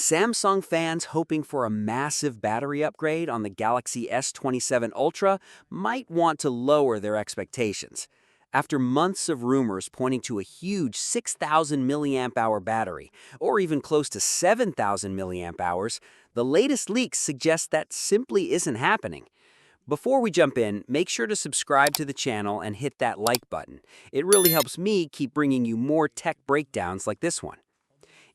Samsung fans hoping for a massive battery upgrade on the Galaxy S27 Ultra might want to lower their expectations. After months of rumors pointing to a huge 6,000 milliamp hour battery, or even close to 7,000 milliamp hours, the latest leaks suggest that simply isn't happening. Before we jump in, make sure to subscribe to the channel and hit that like button. It really helps me keep bringing you more tech breakdowns like this one.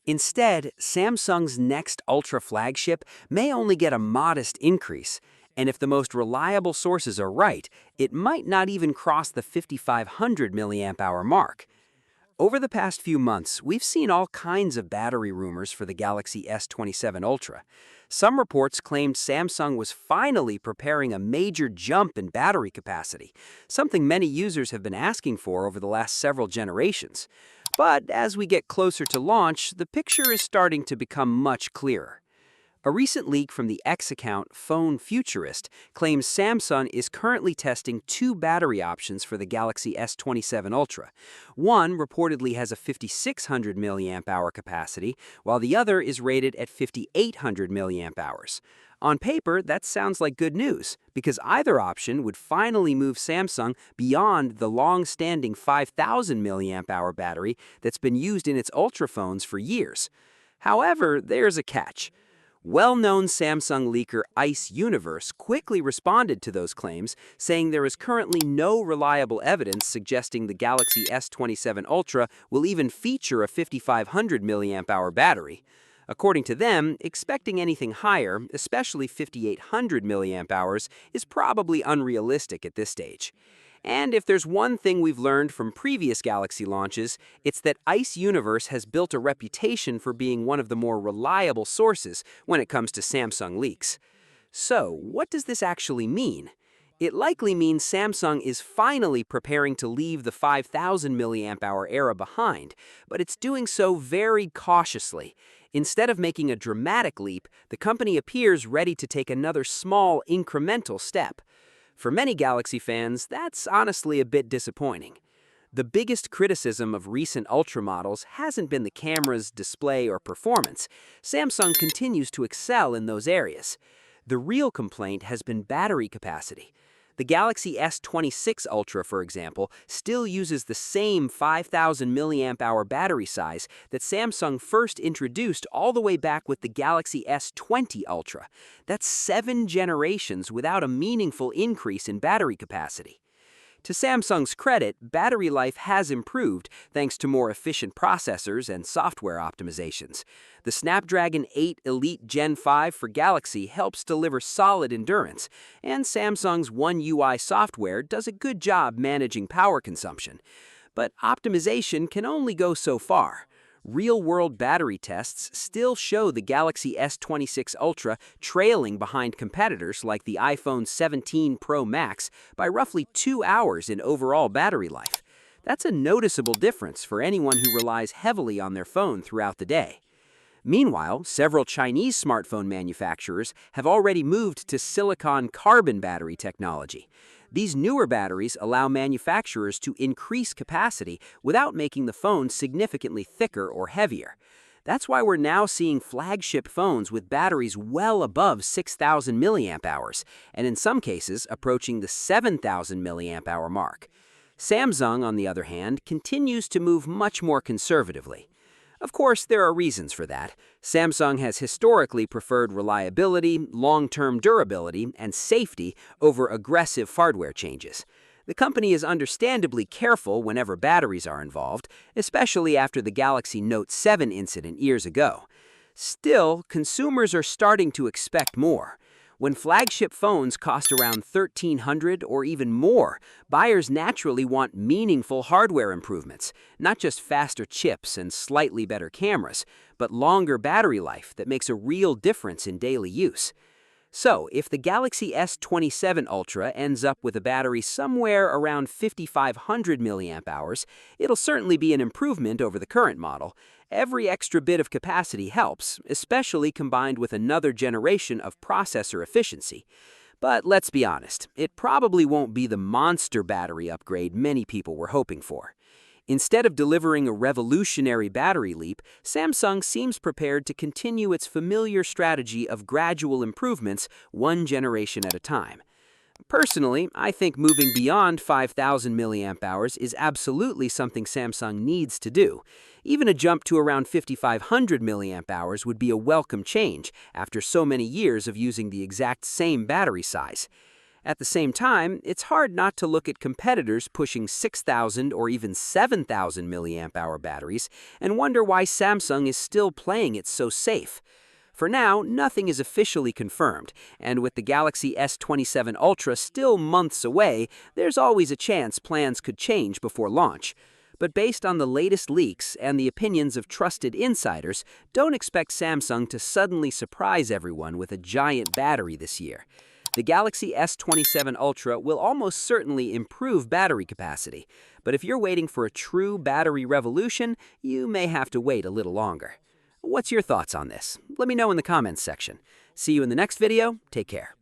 Instead, Samsung's next Ultra flagship may only get a modest increase, and if the most reliable sources are right, it might not even cross the 5,500 milliamp hour mark. Over the past few months, we've seen all kinds of battery rumors for the Galaxy S27 Ultra. Some reports claimed Samsung was finally preparing a major jump in battery capacity, something many users have been asking for over the last several generations. But as we get closer to launch, the picture is starting to become much clearer. A recent leak from the X account Phone Futurist claims Samsung is currently testing two battery options for the Galaxy S27 Ultra. One reportedly has a 5,600 milliamp hour capacity, while the other is rated at 5,800 milliamp hours. On paper, that sounds like good news, because either option would finally move Samsung beyond the long-standing 5,000 milliamp hour battery that's been used in its Ultra phones for years. However, there's a catch. Well-known Samsung leaker Ice Universe quickly responded to those claims, saying there is currently no reliable evidence suggesting the Galaxy S27 Ultra will even feature a 5,500 milliamp hour battery. According to them, expecting anything higher, especially 5,800 milliamp hours, is probably unrealistic at this stage. And if there's one thing we've learned from previous Galaxy launches, it's that Ice Universe has built a reputation for being one of the more reliable sources when it comes to Samsung leaks. So, what does this actually mean? It likely means Samsung is finally preparing to leave the 5,000 milliamp hour era behind, but it's doing so very cautiously. Instead of making a dramatic leap, the company appears ready to take another small, incremental step. For many Galaxy fans, that's honestly a bit disappointing. The biggest criticism of recent Ultra models hasn't been the camera's display or performance. Samsung continues to excel in those areas. The real complaint has been battery capacity. The Galaxy S26 Ultra, for example, still uses the same 5,000 milliamp hour battery size that Samsung first introduced all the way back with the Galaxy S20 Ultra. That's 7 generations without a meaningful increase in battery capacity. To Samsung's credit, battery life has improved thanks to more efficient processors and software optimizations. The Snapdragon 8 Elite Gen 5 for Galaxy helps deliver solid endurance, and Samsung's One UI software does a good job managing power consumption. But optimization can only go so far. Real-world battery tests still show the Galaxy S26 Ultra trailing behind competitors like the iPhone 17 Pro Max by roughly 2 hours in overall battery life. That's a noticeable difference for anyone who relies heavily on their phone throughout the day. Meanwhile, several Chinese smartphone manufacturers have already moved to silicon carbon battery technology. These newer batteries allow manufacturers to increase capacity without making the phone significantly thicker or heavier. That's why we're now seeing flagship phones with batteries well above 6,000 milliamp hours, and in some cases approaching the 7,000 milliamp hour mark. Samsung, on the other hand, continues to move much more conservatively. Of course, there are reasons for that. Samsung has historically preferred reliability, long-term durability, and safety over aggressive hardware changes. The company is understandably careful whenever batteries are involved, especially after the Galaxy Note 7 incident years ago. Still, consumers are starting to expect more. When flagship phones cost around $1,300 or even more, buyers naturally want meaningful hardware improvements, not just faster chips and slightly better cameras, but longer battery life that makes a real difference in daily use. So, if the Galaxy S27 Ultra ends up with a battery somewhere around 5,500 milliamp hours, it'll certainly be an improvement over the current model. Every extra bit of capacity helps, especially combined with another generation of processor efficiency. But let's be honest, it probably won't be the monster battery upgrade many people were hoping for. Instead of delivering a revolutionary battery leap, Samsung seems prepared to continue its familiar strategy of gradual improvements, one generation at a time. Personally, I think moving beyond 5,000 milliamp hours is absolutely something Samsung needs to do. Even a jump to around 5,500 milliamp hours would be a welcome change after so many years of using the exact same battery size. At the same time, it's hard not to look at competitors pushing 6,000 or even 7,000 milliamp hour batteries and wonder why Samsung is still playing it so safe. For now, nothing is officially confirmed, and with the Galaxy S27 Ultra still months away, there's always a chance plans could change before launch. But based on the latest leaks and the opinions of trusted insiders, don't expect Samsung to suddenly surprise everyone with a giant battery this year. The Galaxy S27 Ultra will almost certainly improve battery capacity, but if you're waiting for a true battery revolution, you may have to wait a little longer. What's your thoughts on this? Let me know in the comments section. See you in the next video. Take care.